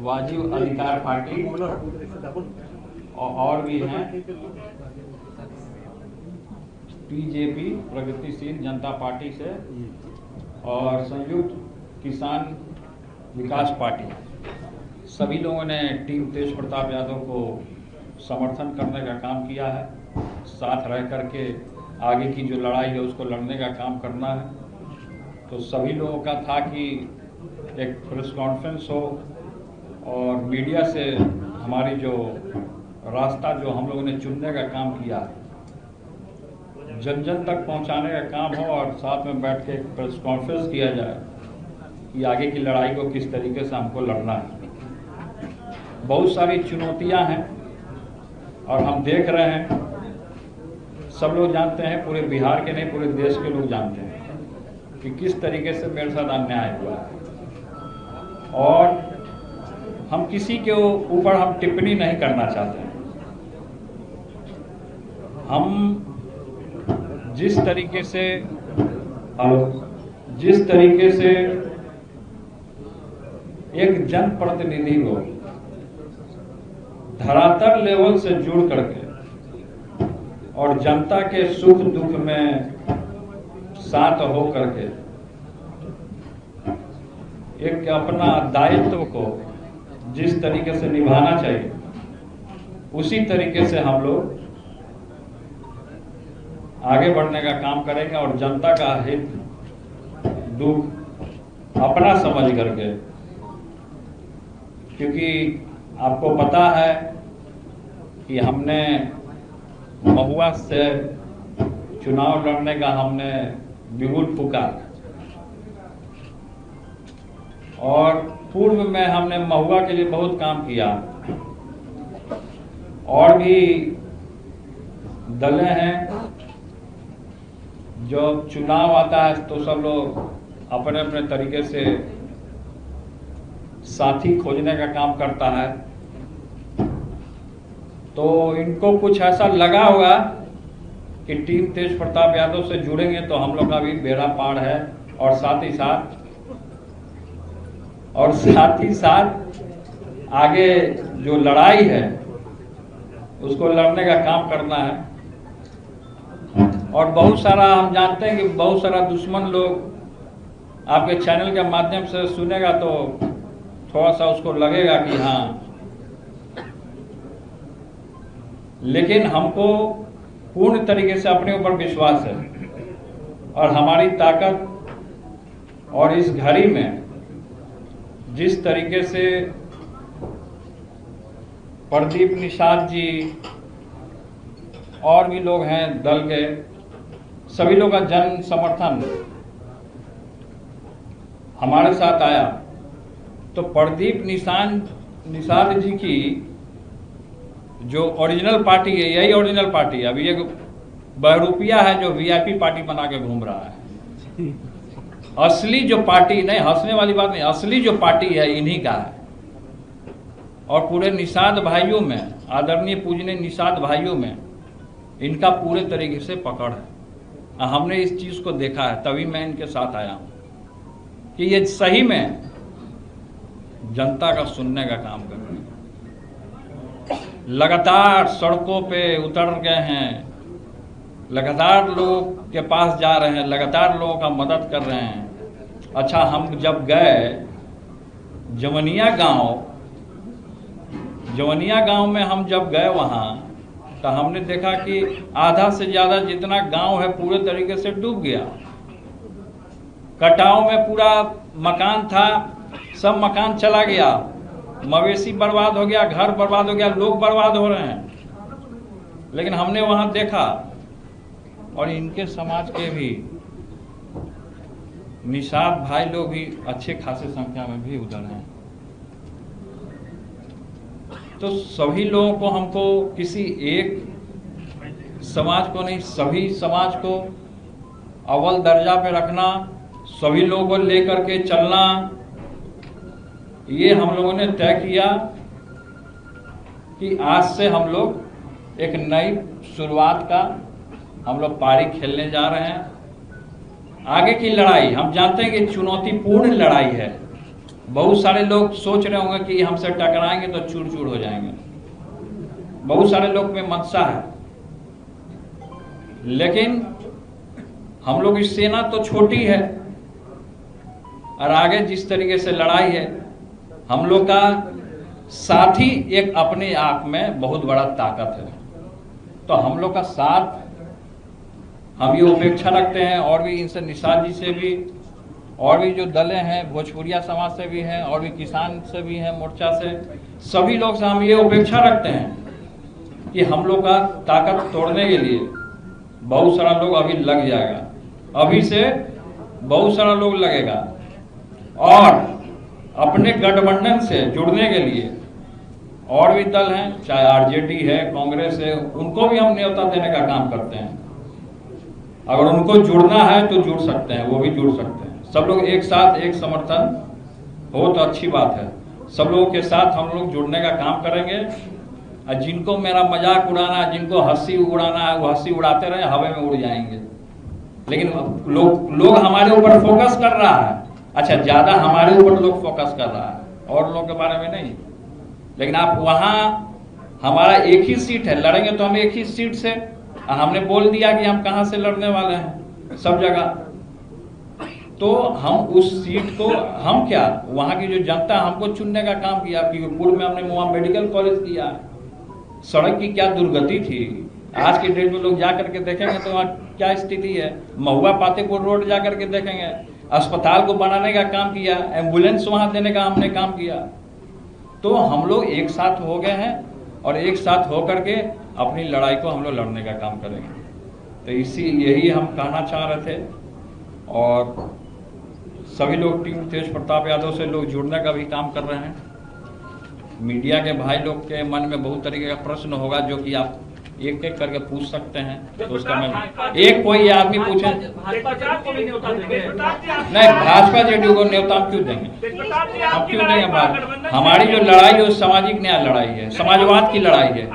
वाजिब अधिकार पार्टी और भी हैं, बीजेपी प्रगतिशील जनता पार्टी से और संयुक्त किसान विकास पार्टी, सभी लोगों ने टीम तेज प्रताप यादव को समर्थन करने का काम किया है। साथ रह करके आगे की जो लड़ाई है उसको लड़ने का काम करना है। तो सभी लोगों का था कि एक प्रेस कॉन्फ्रेंस हो और मीडिया से हमारी जो रास्ता जो हम लोगों ने चुनने का काम किया जन जन तक पहुंचाने का काम हो और साथ में बैठ के एक प्रेस कॉन्फ्रेंस किया जाए कि आगे की लड़ाई को किस तरीके से हमको लड़ना है। बहुत सारी चुनौतियां हैं और हम देख रहे हैं, सब लोग जानते हैं, पूरे बिहार के नहीं पूरे देश के लोग जानते हैं कि किस तरीके से मेरे साथ अन्याय हुआ है और हम किसी के ऊपर हम टिप्पणी नहीं करना चाहते हैं। हम जिस तरीके से एक जनप्रतिनिधि को धरातल लेवल से जुड़ करके और जनता के सुख दुख में साथ हो करके एक अपना दायित्व को जिस तरीके से निभाना चाहिए उसी तरीके से हम लोग आगे बढ़ने का काम करेंगे और जनता का हित दुख अपना समझ करके, क्योंकि आपको पता है कि हमने महुआ से चुनाव लड़ने का हमने बिगुल फूका और पूर्व में हमने महुआ के लिए बहुत काम किया। और भी दलें हैं जो चुनाव आता है तो सब लोग अपने अपने तरीके से साथी खोजने का काम करता है। तो इनको कुछ ऐसा लगा होगा कि टीम तेज प्रताप यादव से जुड़ेंगे तो हम लोग का भी बेड़ा पार है और साथ ही साथ आगे जो लड़ाई है उसको लड़ने का काम करना है। और बहुत सारा हम जानते हैं कि बहुत सारा दुश्मन लोग आपके चैनल के माध्यम से सुनेगा तो थोड़ा सा उसको लगेगा कि हाँ, लेकिन हमको पूर्ण तरीके से अपने ऊपर विश्वास है और हमारी ताकत और इस घड़ी में जिस तरीके से प्रदीप निषाद जी और भी लोग हैं दल के, सभी लोग का जन समर्थन हमारे साथ आया, तो प्रदीप निषाद जी की जो ओरिजिनल पार्टी है यही ओरिजिनल पार्टी है। अभी एक बहरूपिया है जो वीआईपी पार्टी बना के घूम रहा है। असली जो पार्टी, नहीं हंसने वाली बात नहीं, असली जो पार्टी है इन्हीं का है। और पूरे निषाद भाइयों में, आदरणीय पूजनीय निषाद भाइयों में इनका पूरे तरीके से पकड़ है। हमने इस चीज को देखा है, तभी मैं इनके साथ आया हूं कि ये सही में जनता का सुनने का काम कर रहे हैं। लगातार सड़कों पे उतर गए हैं, लगातार लोगों के पास जा रहे हैं, लगातार लोगों का मदद कर रहे हैं। अच्छा, हम जब गए जवनिया गांव में हम जब गए वहां तो हमने देखा कि आधा से ज्यादा जितना गांव है पूरे तरीके से डूब गया। कटाव में पूरा मकान था, सब मकान चला गया, मवेशी बर्बाद हो गया, घर बर्बाद हो गया, लोग बर्बाद हो रहे हैं। लेकिन हमने वहां देखा और इनके समाज के भी निषाद भाई लोग भी अच्छे खासे संख्या में भी उधर हैं। तो सभी लोगों को, हमको किसी एक समाज को नहीं, सभी समाज को अव्वल दर्जा पे रखना, सभी लोगों को लेकर के चलना, ये हम लोगों ने तय किया कि आज से हम लोग एक नई शुरुआत का हम लोग पारी खेलने जा रहे हैं। आगे की लड़ाई हम जानते हैं कि चुनौतीपूर्ण लड़ाई है, बहुत सारे लोग सोच रहे होंगे कि हमसे टकराएंगे तो चूर चूर हो जाएंगे, बहुत सारे लोग में मनसा है, लेकिन हम लोग की सेना तो छोटी है और आगे जिस तरीके से लड़ाई है, हम लोग का साथ ही एक अपने आप में बहुत बड़ा ताकत है। तो हम लोग का साथ हम ये उपेक्षा रखते हैं, और भी इनसे निषाद जी से भी, और भी जो दलें हैं भोजपुरिया समाज से भी हैं, और भी किसान से भी हैं, मोर्चा से, सभी लोग से हम ये उपेक्षा रखते हैं कि हम लोग का ताकत तोड़ने के लिए बहुत सारा लोग अभी लग जाएगा, अभी से बहुत सारा लोग लगेगा, और अपने गठबंधन से जुड़ने के लिए और भी दल हैं, चाहे आरजेडी है, कांग्रेस है, उनको भी हम न्योता देने का काम करते हैं। अगर उनको जुड़ना है तो जुड़ सकते हैं, वो भी जुड़ सकते हैं। सब लोग एक साथ एक समर्थन हो तो अच्छी बात है। सब लोगों के साथ हम लोग जुड़ने का काम करेंगे, और जिनको मेरा मजाक उड़ाना है, जिनको हंसी उड़ाना है, वो हंसी उड़ाते रहे, हवा में उड़ जाएंगे। लेकिन लोग हमारे ऊपर फोकस कर रहा है, अच्छा ज्यादा हमारे ऊपर लोग फोकस कर रहा है, और लोगों के बारे में नहीं। लेकिन आप वहां, हमारा एक ही सीट है, लड़ेंगे तो हम एक ही सीट से, हमने बोल दिया कि हम कहां से लड़ने वाले हैं सब जगह, तो हम उस सीट को, हम क्या, वहां की जो जनता हमको चुनने का काम किया, क्योंकि पूर्व में हमने वहां मेडिकल कॉलेज किया, सड़क की क्या दुर्गति थी, आज के डेट में लोग जा करके देखेंगे तो वहाँ क्या स्थिति है। महुआ पातेपुर रोड जा करके देखेंगे, अस्पताल को बनाने का काम किया, एम्बुलेंस वहां देने का हमने काम किया। तो हम लोग एक साथ हो गए हैं, और एक साथ होकर के अपनी लड़ाई को हम लोग लड़ने का काम करेंगे। तो यही हम कहना चाह रहे थे, और सभी लोग टीम तेज प्रताप यादव से लोग जुड़ने का भी काम कर रहे हैं। मीडिया के भाई लोग के मन में बहुत तरीके का प्रश्न होगा, जो कि आप एक एक करके पूछ सकते हैं, तो उसका मैं एक कोई आदमी पूछे नहीं, भाजपा जेडीयू को न्योता क्यों देंगे, हम क्यों देंगे? हमारी जो लड़ाई है वो सामाजिक न्याय लड़ाई है, समाजवाद की लड़ाई है।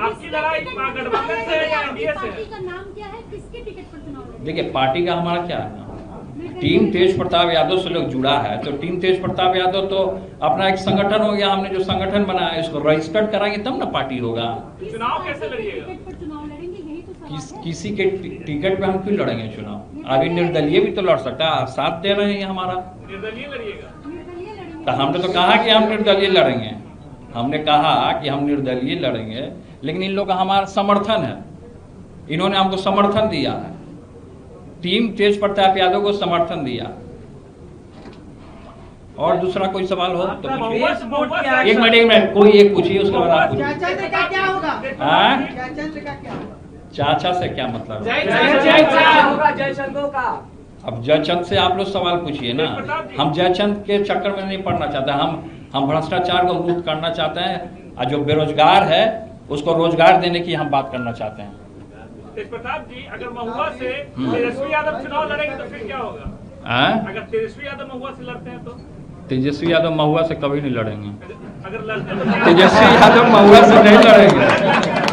देखिए पार्टी का हमारा क्या है, टीम तेज प्रताप यादव से लोग जुड़ा है, तो टीम तेज प्रताप यादव तो अपना एक संगठन हो गया। हमने जो संगठन बनाया इसको रजिस्टर्ड कराएंगे तब ना पार्टी होगा। चुनाव कैसे लड़िएगा? किसी के टिकट पे हम क्यों लड़ेंगे चुनाव? अभी निर्दलीय भी तो लड़ सकता है, साथ दे रहे हैं हमारा। निर्दलीय लड़िएगा? तो हमने तो कहा कि हम निर्दलीय लड़ेंगे, हमने कहा कि हम निर्दलीय लड़ेंगे, लेकिन इन लोग का हमारा समर्थन है, इन्होंने हमको समर्थन दिया है, टीम तेज प्रताप यादव को समर्थन दिया। और दूसरा कोई सवाल हो तो एक मिनट कोई एक पूछिए, उसके बाद आप पूछिए। चाचा से क्या मतलब? अब जयचंद से आप लोग सवाल पूछिए ना, हम जयचंद के चक्कर में नहीं पड़ना चाहते, हम भ्रष्टाचार को मुक्त करना चाहते हैं, और जो बेरोजगार है उसको रोजगार देने की हम बात करना चाहते हैं। तेज प्रताप जी, अगर महुआ से तेजस्वी यादव चुनाव लड़ेंगे तो फिर क्या होगा? अगर तेजस्वी यादव महुआ से लड़ते हैं तो? तेजस्वी यादव महुआ से कभी नहीं लड़ेंगे। अगर लड़ते तो तेजस्वी यादव महुआ से नहीं लड़ेंगे।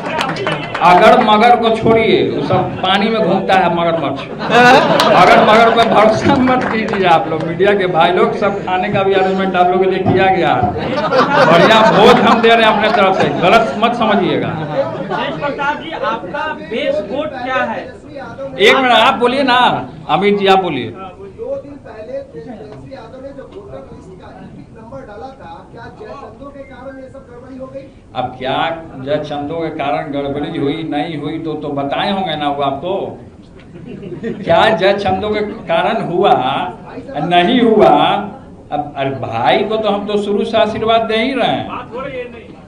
अगर मगर को छोड़िए, वो सब पानी में घूमता है मगरमच्छ। अगर मगर पर भरोसा मत कीजिए आप लोग, मीडिया के भाई लोग, सब खाने का भी अरेंजमेंट आप लोगों के लिए किया गया है, बढ़िया भोज हम दे रहे हैं अपने तरफ से, गलत मत समझिएगा। प्रताप जी, आपका बेस वोट क्या है? एक मिनट आप बोलिए ना, अमित जी आप बोलिए। 2 दिन पहले तेजस्वी यादव ने जो वोटर लिस्ट का नंबर डाला था, क्या जयचंदों के कारण ये सब गड़बड़ी हो गई? अब क्या जयचंदों के कारण गड़बड़ी हुई नहीं हुई तो बताए होंगे ना वो आपको। क्या जयचंदों के कारण हुआ नहीं हुआ? अब अरे भाई को तो हम तो शुरू से आशीर्वाद दे ही रहे हैं,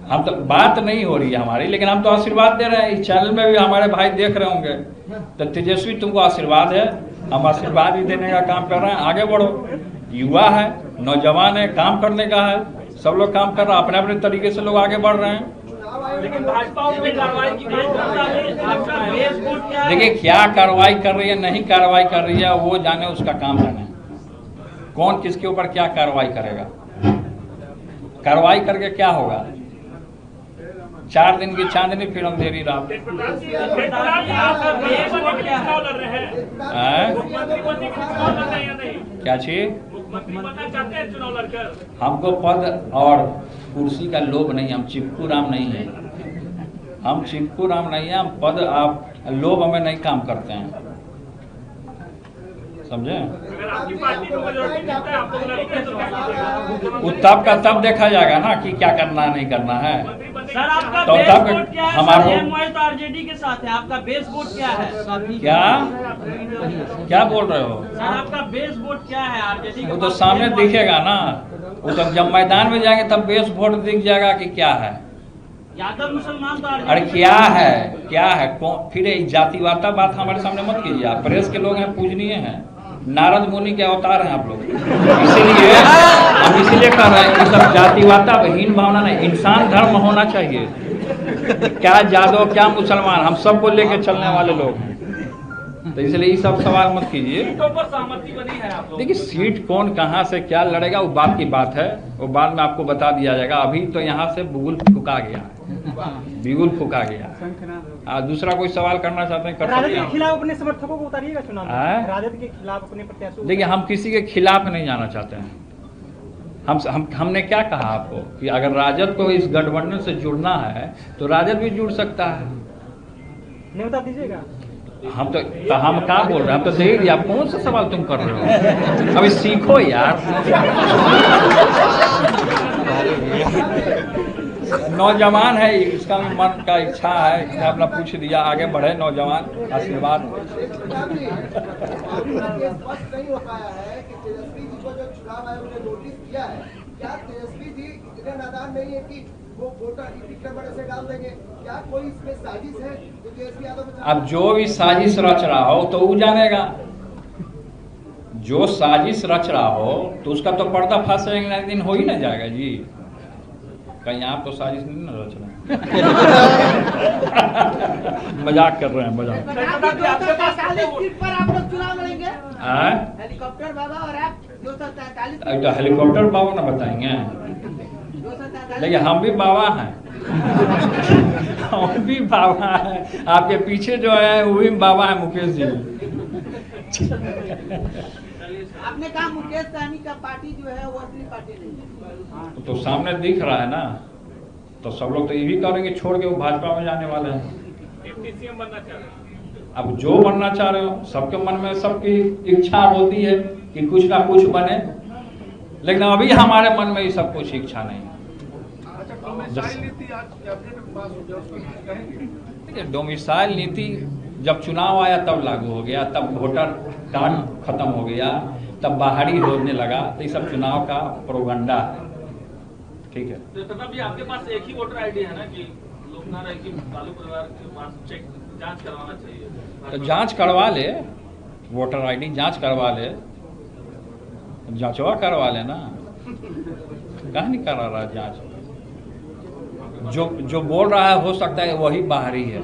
हम तो बात नहीं हो रही है हमारी, लेकिन हम तो आशीर्वाद दे रहे हैं। इस चैनल में भी हमारे भाई देख रहे होंगे, तो तेजस्वी तुमको आशीर्वाद है, हम आशीर्वाद भी देने का काम कर रहे हैं। आगे बढ़ो, युवा है, नौजवान है, काम करने का है, सब लोग काम कर रहे हैं, अपने अपने तरीके से लोग आगे बढ़ रहे हैं। लेकिन भाजपा उसमें कार्रवाई की बात करता है, आपका बेस वोट क्या है? देखिए क्या कार्रवाई कर रही है नहीं कार्रवाई कर रही है वो जाने, उसका काम जाने, कौन किसके ऊपर क्या कार्रवाई करेगा। कार्रवाई करके क्या होगा? 4 दिन की चांदनी फिर अंधेरी रात। क्या चीज? मंत्री बनना चाहते हैं चुनाव लड़कर? हमको पद और कुर्सी का लोभ नहीं, हम चिपकू राम नहीं है। हम चिपकू राम नहीं है, हम पद आप लोभ हमें नहीं काम करते हैं, समझे? अगर आपकी पार्टी को मेजॉरिटी मिलता है, आप लोग लड़ते हैं तो क्या कीजिएगा? वो तब का तब देखा जाएगा ना कि क्या करना नहीं करना है। सर आपका तो बेस तब वोट क्या है? हमारा सर एमवाई तो आरजेडी के साथ है, आपका बेस वोट क्या है? क्या बोल रहे हो? सर आपका बेस वोट क्या है आरजेडी? वो तो सामने दिखेगा ना, वो तो जब मैदान में जाएंगे तब बेस वोट दिख जाएगा कि क्या है। यादव मुसलमान तो अरे आरजेडी क्या है, क्या है? कौन फिर ये जातिवाद बात हमारे सामने मत कीजिए। आप प्रेस के लोग हैं, पूजनीय हैं, नारद मुनि के अवतार हैं आप लोग, इसीलिए हम इसीलिए कह रहे हैं कि सब जातिवाद हीन भावना नहीं, इंसान धर्म होना चाहिए। क्या यादव क्या मुसलमान, हम सबको लेके चलने वाले लोग हैं, तो इसलिए ये सब सवाल मत कीजिए। सीटों पर सहमति बनी है आप लोग? देखिए सीट कौन कहाँ से क्या लड़ेगा वो बात की बात है, वो बाद में आपको बता दिया जाएगा। अभी तो यहाँ से बिगुल फूका गया, बिगुल फूका गया। दूसरा कोई सवाल करना चाहते हैं कर सकते राजद के हैं। खिलाफ अपने समर्थकों को उतारिएगा चुनाव में? आँ? राजद के खिलाफ अपने प्रत्याशियों को? देखिए हम किसी के खिलाफ नहीं जाना चाहते हैं। हमने क्या कहा आपको कि अगर राजद को इस गठबंधन से जुड़ना है तो राजद भी जुड़ सकता है। न्योता दीजिएगा? हम तो हम क्या बोल रहे हैं, हम तो दे दिया। आप कौन सा सवाल तुम कर रहे हो? अभी सीखो यार। नौजवान है, इसका भी मन का इच्छा है, इसने अपना पूछ दिया, आगे बढ़े नौजवान, आशीर्वाद। स्पष्ट नहीं हो पाया है कि तेजस्वी जी को जो चुनाव आयोग ने नोटिस किया है, क्या तेजस्वी जी इतने नादान नहीं है कि वो वोटर टिकट नंबर ऐसे डाल देंगे? क्या कोई इसमें साजिश है जो तेजस्वी यादव? अब जो भी साजिश रच रहा हो तो वो जानेगा। जो साजिश रच रहा हो तो उसका तो पर्दाफाश एक दिन हो ही ना जाएगा जी। कहीं आप तो साजिश नहीं ना रच रहे हैं। मजाक कर रहे हैं, मजाक। पर आप लोग चुनाव लड़ेंगे? हेलीकॉप्टर बाबा और आप 243 हेलीकॉप्टर बाबा ना बताएंगे, 243 लेकिन हम भी बाबा हैं। हम भी बाबा हैं, आपके पीछे जो है वो भी बाबा है, मुकेश जी। आपने कहा मुकेश सहनी का पार्टी जो है वो असली पार्टी नहीं है। तो सामने दिख रहा है ना, तो सब लोग तो ये भी करेंगे छोड़ के वो भाजपा में जाने वाले हैं। डिप्टी सीएम बनना चाह रहे हैं? अब जो बनना चाह रहे हो, सबके मन में सबकी इच्छा होती है कि कुछ ना कुछ बने, लेकिन अभी हमारे मन में ये सब कुछ इच्छा नहीं है। डोमिसाइल नीति जब चुनाव आया तब लागू हो गया, तब वोटर कार्ड खत्म हो गया, तब बाहरी होने लगा, तो ये सब चुनाव का प्रोगंडा है। ठीक है, तो तब भी आपके पास एक ही वोटर आईडी है ना कि लोग ना रहे कि बालू परिवार के पास चेक जांच करवाना चाहिए? तो जांच करवा ले, वोटर आईडी जांच करवा ले, जांचवा करवा ले ना, कहाँ नहीं करा रहा जांच? जो बोल रहा है हो सकता है वही बाहरी है,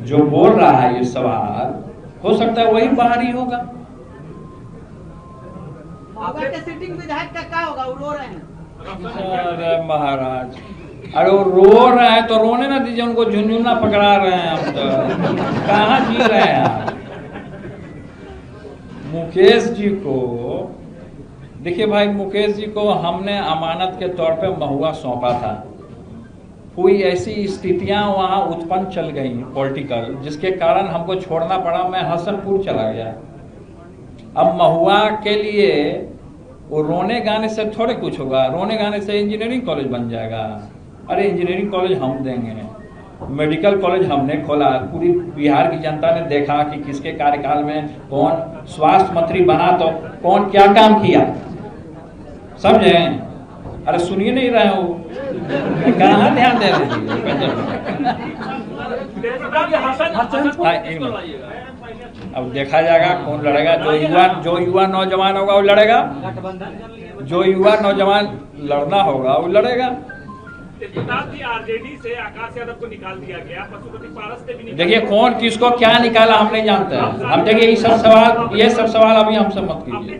जो बोल रहा है ये सवाल हो सकता है वही बाहरी होगा। महुआ के सिटिंग विधायक का क्या होगा? वो रो रहे हैं। अरे महाराज, अरे वो रो रहे हैं तो रोने ना दीजिए, उनको झुनझुना पकड़ा रहे हैं। हम तो कहाँ जी रहे हैं आप? मुकेश जी को देखिए भाई, मुकेश जी को हमने अमानत के तौर पे महुआ सौंपा था। कोई ऐसी स्थितियां वहां उत्पन्न चल गई पॉलिटिकल, जिसके कारण हमको छोड़ना पड़ा। मैं हसनपुर चला गया। अब महुआ के लिए वो रोने गाने से थोड़े कुछ होगा, रोने गाने से इंजीनियरिंग कॉलेज बन जाएगा। अरे इंजीनियरिंग कॉलेज हम देंगे, मेडिकल कॉलेज हमने खोला। पूरी बिहार की जनता ने देखा कि किसके कार्यकाल में कौन स्वास्थ्य मंत्री बना तो कौन क्या काम किया, समझे? अरे सुनिए नहीं रहे हो, कहाँ ध्यान दे रहे हैं? अब देखा जाएगा कौन लड़ेगा। जो युवा नौजवान होगा वो लड़ेगा, जो युवा नौजवान लड़ना होगा वो लड़ेगा। आरजेडी से आकाश यादव को निकाल दिया गया, पशुपति पारस से भी। देखिए कौन किसको क्या निकाला हम नहीं जानते हैं। हम देखिए ये सब सवाल अभी हमसे मत कीजिए।